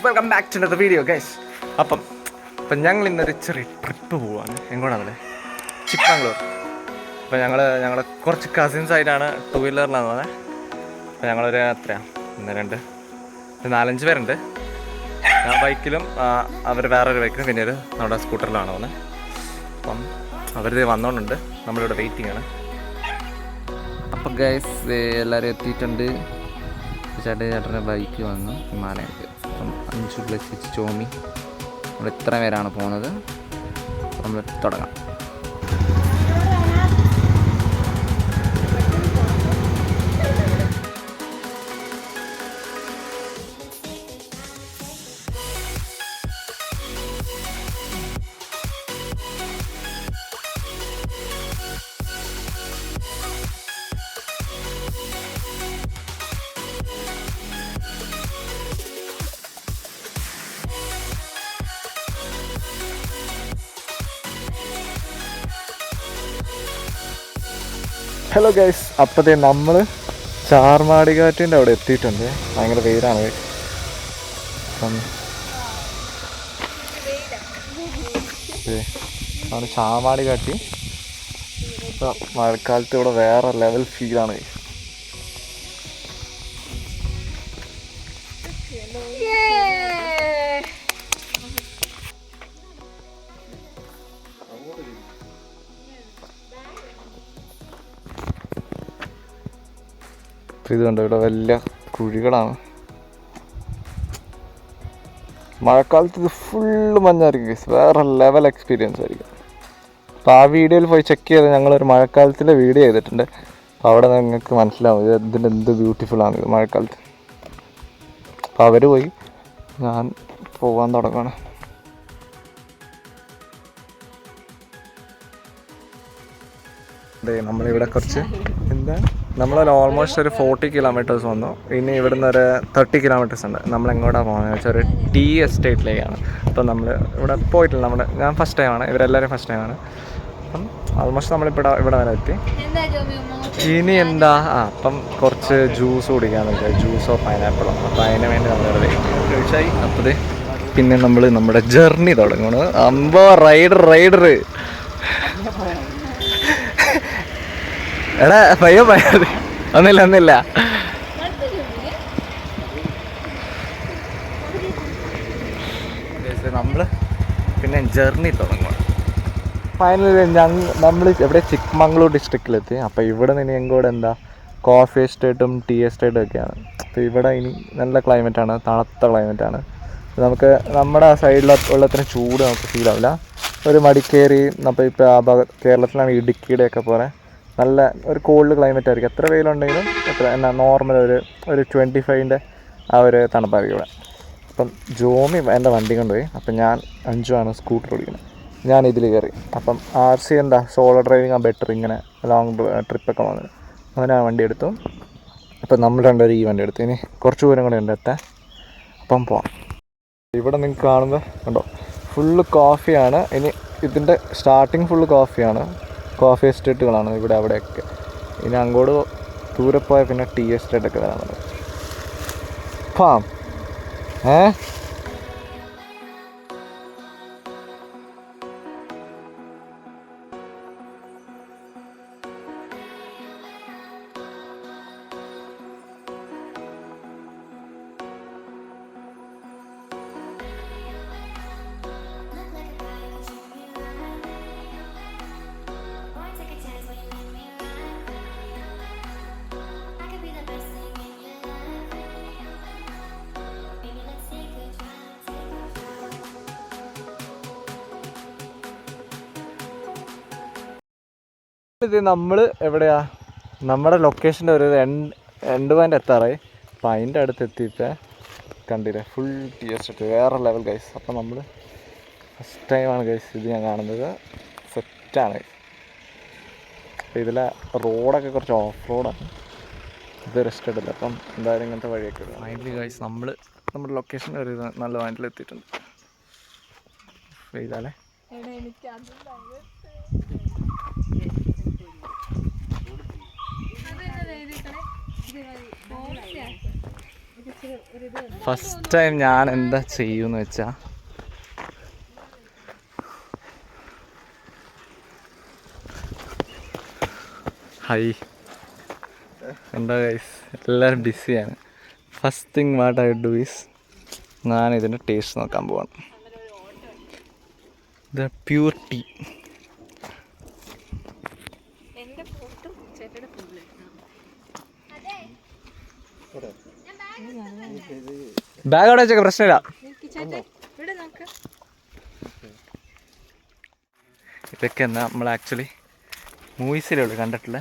Welcome back to the video guys. അപ്പം ഞങ്ങൾ ഇന്നൊരു ചെറിയ ട്രിപ്പ് പോവാണ്. എങ്ങോട്ടാണ്? ചിക്കമംഗ്ലൂർ. അപ്പോൾ ഞങ്ങൾ കുറച്ച് കസിൻസ് ആയിട്ടാണ് 2 വീലറിലാണ് പോകുന്നത്. അപ്പോൾ ഞങ്ങളൊരു എത്രയാണ് 4-5 പേരുണ്ട്. ഞാൻ ബൈക്കിലും അവർ വേറൊരു ബൈക്കിലും പിന്നെ ഒരു നമ്മുടെ സ്കൂട്ടറിലാണ് പോകുന്നത്. അപ്പം അവരിത് വന്നോണ്ടുണ്ട്, നമ്മളിവിടെ വെയിറ്റിംഗ് ആണ്. അപ്പം ഗൈസ് എല്ലാവരും എത്തിയിട്ടുണ്ട്. ചേട്ടൻ്റെ ബൈക്ക് വന്നു, വിമാനമായിട്ട്. അപ്പം 5+6 ചോമി നമ്മൾ ഇത്ര പേരാണ് പോകുന്നത്. നമ്മൾ തുടങ്ങാം. ഹലോ ഗൈസ്, അപ്പോഴത്തേ നമ്മൾ ചാർമാടിക്കാറ്റിൻ്റെ അവിടെ എത്തിയിട്ടുണ്ട്. ഭയങ്കര വെയിലാണ്. അപ്പം ആണ് ചാർമാടിക്കാറ്റി. ഇപ്പം മഴക്കാലത്ത് ഇവിടെ വേറെ ലെവൽ ഫീലാണ്. ഇത് കണ്ടോ, ഇവിടെ വലിയ കുഴികളാണ്. മഴക്കാലത്ത് ഇത് ഫുള്ള് മഞ്ഞായിരിക്കും, വേറെ ലെവൽ എക്സ്പീരിയൻസ് ആയിരിക്കും. അപ്പോൾ ആ വീഡിയോയിൽ പോയി ചെക്ക് ചെയ്ത് ഞങ്ങളൊരു മഴക്കാലത്തിൻ്റെ വീഡിയോ ചെയ്തിട്ടുണ്ട്. അപ്പോൾ അവിടെ നിങ്ങൾക്ക് മനസ്സിലാവും ഇതിൻ്റെ എന്ത് ബ്യൂട്ടിഫുള്ളാണ് ഇത് മഴക്കാലത്ത്. അപ്പോൾ അവർ പോയി, ഞാൻ പോകാൻ തുടങ്ങണം. അതെ, നമ്മളിവിടെ കുറച്ച് നമ്മളൊരു ഓൾമോസ്റ്റ് ഒരു 40 കിലോമീറ്റേഴ്സ് വന്നു. ഇനി ഇവിടുന്ന് ഒരു 30 കിലോമീറ്റേഴ്സ് ഉണ്ട്. നമ്മളെങ്ങോട്ടാണ് പോകുന്നത് വെച്ചാൽ ഒരു ടീ എസ്റ്റേറ്റിലേക്കാണ്. അപ്പം നമ്മൾ ഇവിടെ പോയിട്ടില്ല. ഞാൻ ഫസ്റ്റ് ടൈമാണ്, ഇവരെല്ലാവരും ഫസ്റ്റ് ടൈമാണ്. അപ്പം ഓൾമോസ്റ്റ് നമ്മളിപ്പോൾ ഇവിടെ വരെ എത്തി. ഇനി എന്താ അപ്പം കുറച്ച് ജ്യൂസ് കുടിക്കാമെന്ന് വെച്ചാൽ, ജ്യൂസോ പൈനാപ്പിളോ. അപ്പോൾ അതിന് വേണ്ടി നമ്മൾ കഴിച്ചായി. അപ്പോൾ പിന്നെ നമ്മൾ നമ്മുടെ ജേർണി തുടങ്ങണം. റൈഡർ എടാ പയ്യോ ഒന്നില്ല നമ്മൾ പിന്നെ ജേർണി തുടങ്ങണം. ഫൈനലി നമ്മൾ ഇവിടെ ചിക്കമംഗ്ലൂർ ഡിസ്ട്രിക്റ്റിലെത്തി. അപ്പോൾ ഇവിടെ നിന്ന് എങ്ങോട്ട് എന്താ കോഫി എസ്റ്റേറ്റും ടീ എസ്റ്റേറ്റും ഒക്കെയാണ്. അപ്പോൾ ഇവിടെ ഇനി നല്ല ക്ലൈമറ്റാണ്, തണുത്ത ക്ലൈമറ്റാണ്. നമുക്ക് നമ്മുടെ ആ സൈഡിലുള്ളത്ര ചൂട് നമുക്ക് ഫീൽ ആവില്ല. ഒരു മടിക്കേരി, അപ്പോൾ ഇപ്പോൾ ആ ഭാഗത്ത് കേരളത്തിലാണ് ഇടുക്കിയുടെയൊക്കെ പോലെ നല്ല ഒരു കോൾഡ് ക്ലൈമറ്റ് ആയിരിക്കും. എത്ര വെയിലുണ്ടെങ്കിലും നോർമൽ ഒരു 25ൻ്റെ ആ ഒരു തണുപ്പായിരിക്കും ഇവിടെ. അപ്പം ജോമി എൻ്റെ വണ്ടി കൊണ്ടുപോയി. അപ്പം ഞാൻ 5 സ്കൂട്ടർ ഓടിക്കുന്നത്. ഞാൻ ഇതിൽ കയറി. അപ്പം RC സോളോ ഡ്രൈവിങ് ബെറ്റർ, ഇങ്ങനെ ലോങ് ട്രിപ്പൊക്കെ വന്നത്. അങ്ങനെ ആ വണ്ടി എടുത്തു. അപ്പം നമ്മൾ രണ്ടുപേരും ഈ വണ്ടി എടുത്തു. ഇനി കുറച്ച് ദൂരം കൂടെ ഉണ്ട് എത്താൻ. അപ്പം പോവാം. ഇവിടെ നിങ്ങൾക്ക് കാണുമ്പോൾ കണ്ടോ, ഫുള്ള് കോഫിയാണ്. ഇനി ഇതിൻ്റെ സ്റ്റാർട്ടിങ് ഫുള്ള് കോഫിയാണ്. കോഫി എസ്റ്റേറ്റുകളാണ് ഇവിടെ അവിടെയൊക്കെ. ഇനി അങ്ങോട്ട് ദൂരെ പോയാൽ പിന്നെ ടീ എസ്റ്റേറ്റൊക്കെ വരാനുണ്ട്. ഫാം ഇത് നമ്മൾ എവിടെയാ, നമ്മുടെ ലൊക്കേഷൻ്റെ ഒരു എൻഡ് പോയിൻ്റ് എത്താറായി. അപ്പോൾ അതിൻ്റെ അടുത്ത് എത്തിയിട്ട് കണ്ടില്ലേ, ഫുൾ ടീ എസ്റ്റേറ്റ്, വേറെ ലെവൽ ഗൈസ്. അപ്പോൾ നമ്മൾ ഫസ്റ്റ് ടൈമാണ് ഗൈസ് ഇത് ഞാൻ കാണുന്നത്. സെറ്റാണ് ഗൈസ്. അപ്പോൾ ഇതിലെ റോഡൊക്കെ കുറച്ച് ഓഫ് റോഡാണ്, ഇത് റെസ്റ്റ് എടുത്തില്ല. അപ്പം എന്തായാലും ഇങ്ങനത്തെ വഴിയൊക്കെ ഉള്ളൂ. ഫൈനലി ഗൈസ് നമ്മുടെ ലൊക്കേഷൻ ഒരു നല്ല പോയിന്റിൽ എത്തിയിട്ടുണ്ട്. ഇതാലേ ഫസ്റ്റ് ടൈം ഞാൻ എന്താ ചെയ്യുമെന്ന് വെച്ചാൽ ഹൈ എന്താ ഗൈസ് എല്ലാവരും ബിസിയാണ്. First thing what I do is ഞാൻ ഇതിൻ്റെ ടേസ്റ്റ് നോക്കാൻ പോവാണ്. ഇത് പ്യൂർ ടീ. ബാഗ് അവിടെ വെച്ചേക്ക, പ്രശ്നമില്ല. ഇതൊക്കെ എന്നാ നമ്മൾ ആക്ച്വലി മൂവീസിലേ ഉള്ളൂ കണ്ടിട്ടില്ല.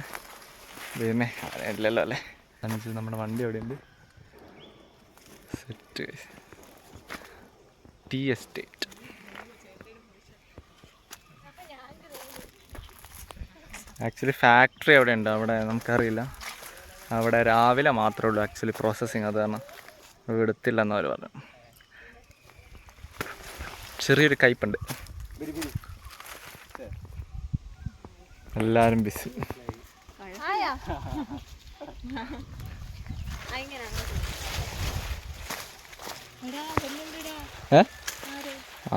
ദൈവമേ ഇല്ലല്ലോ അല്ലേ. എന്നുവെച്ചാൽ നമ്മുടെ വണ്ടി എവിടെയുണ്ട്? Set tea estate. Actually factory അവിടെ ഉണ്ട്, അവിടെ നമുക്കറിയില്ല. അവിടെ രാവിലെ മാത്രമേ ഉള്ളൂ ആക്ച്വലി പ്രോസസ്സിങ്. അത് കാരണം എടുത്തില്ലെന്ന് അവർ പറഞ്ഞു. ചെറിയൊരു കയ്പുണ്ട്. എല്ലാവരും ബിസി.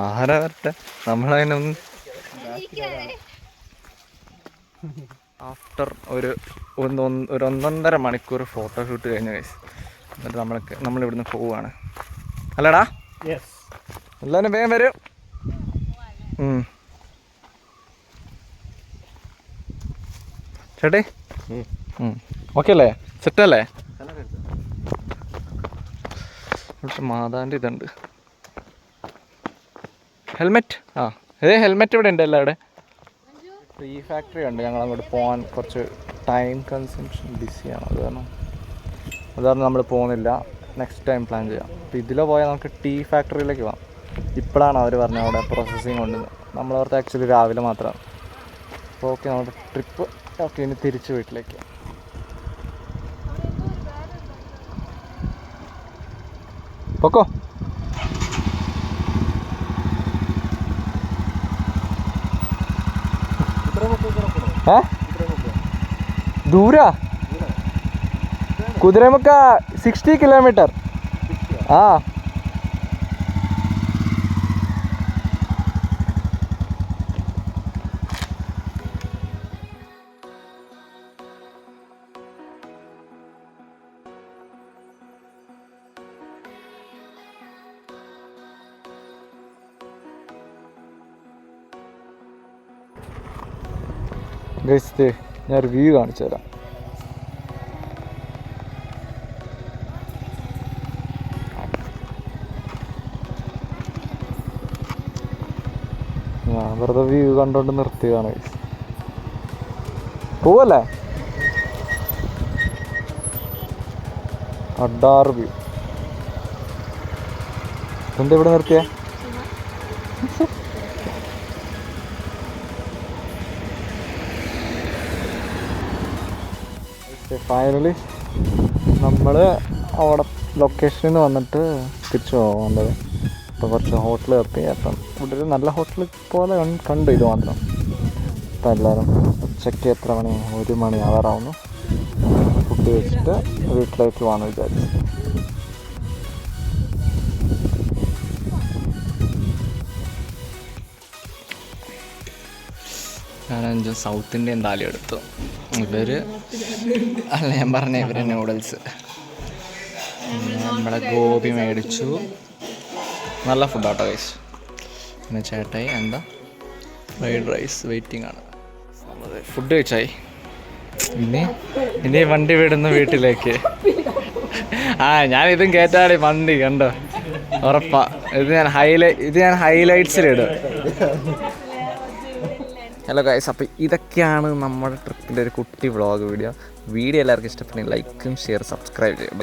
ആരാ വരട്ടെ, നമ്മളതിനൊന്നും. ആഫ്റ്റർ ഒരു 1.5 മണിക്കൂർ ഫോട്ടോഷൂട്ട് കഴിഞ്ഞ കേസ്. എന്നിട്ട് നമ്മളിവിടുന്ന് പോവുകയാണ് അല്ലടാ. എല്ലാവരും വേഗം വരും. ചേട്ടേ ഓക്കെ അല്ലേ? സെറ്റല്ലേ? ഇവിടുത്തെ മാതാൻ്റെ ഇതുണ്ട്. ഹെൽമെറ്റ് ഹെൽമെറ്റ് ഇവിടെ ഉണ്ട് എല്ലാവിടെ. ടീ ഫാക്ടറി ഉണ്ട്, ഞങ്ങൾ അങ്ങോട്ട് പോകാൻ കുറച്ച് ടൈം കൺസംഷൻ ബിസിയാണ്. അത് കാരണം നമ്മൾ പോകുന്നില്ല. നെക്സ്റ്റ് ടൈം പ്ലാൻ ചെയ്യാം. അപ്പോൾ ഇതിലെ പോയാൽ നമുക്ക് ടീ ഫാക്ടറിയിലേക്ക് പോകാം. ഇപ്പോഴാണ് അവർ പറഞ്ഞത് അവിടെ പ്രോസസ്സിങ് കൊണ്ടുവന്ന്. നമ്മളവിടുത്തെ ആക്ച്വലി രാവിലെ മാത്രമാണ്. അപ്പോൾ ഓക്കെ, നമ്മുടെ ട്രിപ്പ് ഓക്കെ. ഇനി തിരിച്ച് വീട്ടിലേക്ക്. പൊക്കോ. ദൂരാ? കുതിരമുക്ക 60 കിലോമീറ്റർ. ആ ഗൈസ്, ഞാൻ ഒരു വ്യൂ കാണിച്ചു തരാം. ഞാൻ വെറുതെ വ്യൂ കണ്ടോണ്ട് നിർത്തിയതാണ് ഗൈസ്. പോവല്ലേ? അഡാറ് വ്യൂ. എന്താ ഇവിടെ നിർത്തിയേ? ഫൈനലി നമ്മൾ അവിടെ ലൊക്കേഷനിൽ നിന്ന് വന്നിട്ട് തിരിച്ചു പോകേണ്ടത്. അപ്പോൾ കുറച്ച് ഹോട്ടൽ എത്തി. അപ്പം ഇവിടെ ഒരു നല്ല ഹോട്ടൽ പോലെ കണ്ടു. ഇത് മാത്രം. അപ്പം എല്ലാവരും ഉച്ചയ്ക്ക് എത്ര മണി? 1 മണി ആവാറാവുന്നു. ഫുഡ് കഴിച്ചിട്ട് വീട്ടിലേക്ക് പോകാമെന്ന് വിചാരിച്ചു. ഞാൻ 5 സൗത്ത് ഇന്ത്യൻ താലി എടുത്തു. ഞാൻ പറഞ്ഞ ഇവർ നൂഡിൽസ്, നമ്മുടെ ഗോപി മേടിച്ചു. നല്ല ഫുഡാട്ടോ ഗൈസ്. പിന്നെ ചേട്ടായി എന്താ ഫ്രൈഡ് റൈസ് വെയിറ്റിംഗ് ആണ്. ഫുഡ് കഴിച്ചായി. ഇനി വണ്ടി വിടുന്നു വീട്ടിലേക്ക്. ഞാൻ ഇതും കേറ്റാടി വണ്ടി കണ്ടോ, ഉറപ്പാ. ഇത് ഞാൻ ഹൈലൈറ്റ്സിലിടും. ഹലോ ഗൈസ്, അപ്പോൾ ഇതൊക്കെയാണ് നമ്മുടെ ട്രിപ്പിൻ്റെ ഒരു കുട്ടി വ്ളോഗ് വീഡിയോ. എല്ലാവർക്കും ഇഷ്ടപ്പെട്ടെങ്കിൽ ലൈക്കും ഷെയർ സബ്സ്ക്രൈബ് ചെയ്യും.